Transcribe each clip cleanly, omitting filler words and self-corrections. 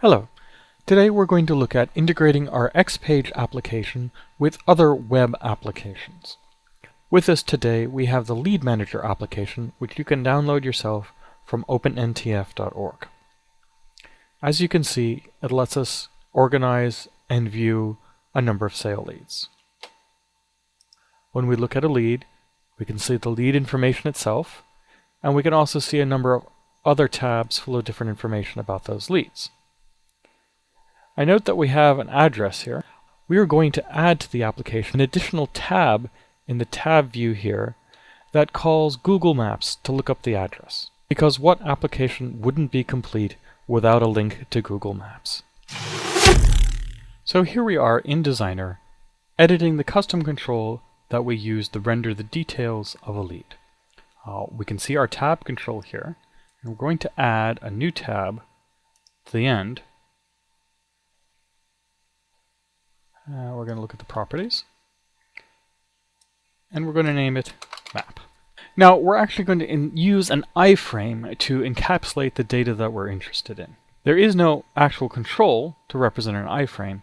Hello. Today we're going to look at integrating our XPage application with other web applications. With us today we have the Lead Manager application, which you can download yourself from OpenNTF.org. As you can see, it lets us organize and view a number of sale leads. When we look at a lead, we can see the lead information itself, and we can also see a number of other tabs full of different information about those leads. I note that we have an address here. We are going to add to the application an additional tab in the tab view here that calls Google Maps to look up the address. Because what application wouldn't be complete without a link to Google Maps? So here we are in Designer, editing the custom control that we use to render the details of a lead. We can see our tab control here, and we're going to add a new tab to the end. We're going to look at the properties, and we're going to name it Map. Now we're actually going to use an iframe to encapsulate the data that we're interested in. There is no actual control to represent an iframe.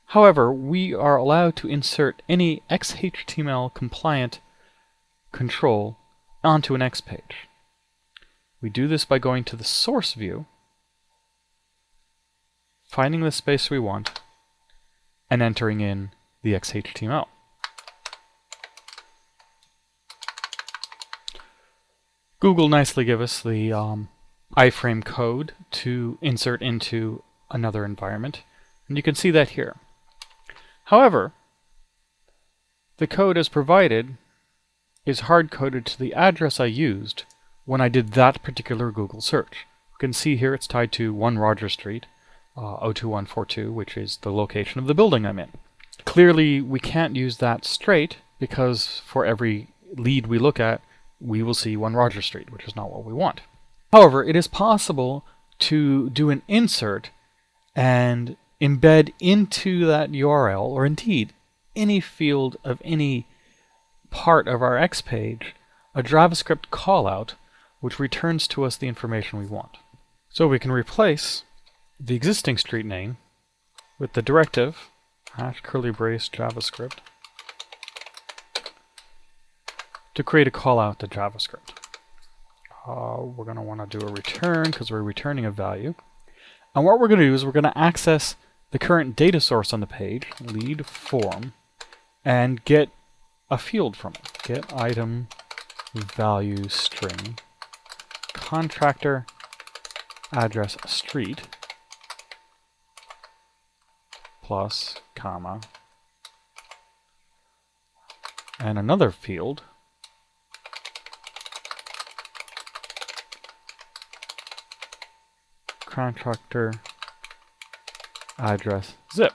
However, we are allowed to insert any XHTML compliant control onto an XPage. We do this by going to the source view, finding the space we want, and entering in the XHTML. Google nicely gave us the iframe code to insert into another environment, and you can see that here. However, the code as provided is hard-coded to the address I used when I did that particular Google search. You can see here it's tied to 1 Roger Street, 02142, which is the location of the building I'm in. Clearly, we can't use that straight because for every lead we look at, we will see 1 Roger Street, which is not what we want. However, it is possible to do an insert and embed into that URL, or indeed any field of any part of our XPage, a JavaScript callout which returns to us the information we want. So we can replace the existing street name with the directive #curly-brace JavaScript to create a callout to JavaScript. We're going to want to do a return because we're returning a value. And what we're going to do is we're going to access the current data source on the page, lead form, and get a field from it. Get item value string contractor address street plus comma and another field contractor address zip.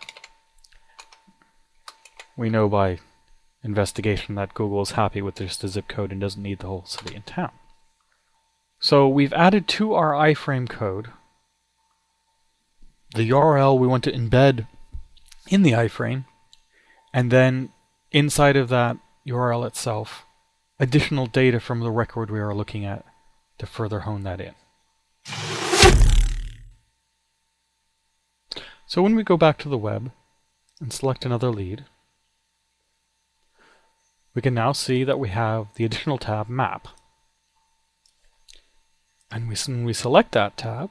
We know by investigation that Google is happy with just the zip code and doesn't need the whole city and town. So we've added to our iframe code the URL we want to embed in the iframe, and then inside of that URL itself, additional data from the record we are looking at to further hone that in. So when we go back to the web and select another lead, we can now see that we have the additional tab Map. And when we select that tab,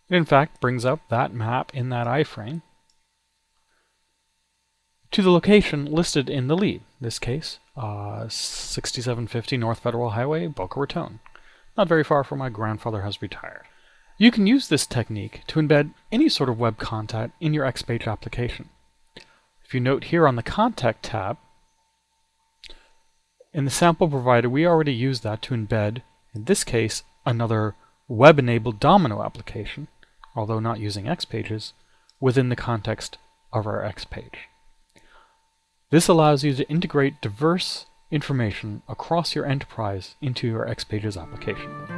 it in fact brings up that map in that iframe to the location listed in the lead. In this case, 6750 North Federal Highway, Boca Raton. Not very far from my grandfather has retired. You can use this technique to embed any sort of web content in your XPage application. If you note here on the Contact tab, in the sample provided, we already used that to embed, in this case, another web-enabled Domino application, although not using XPages, within the context of our XPage. This allows you to integrate diverse information across your enterprise into your XPages application.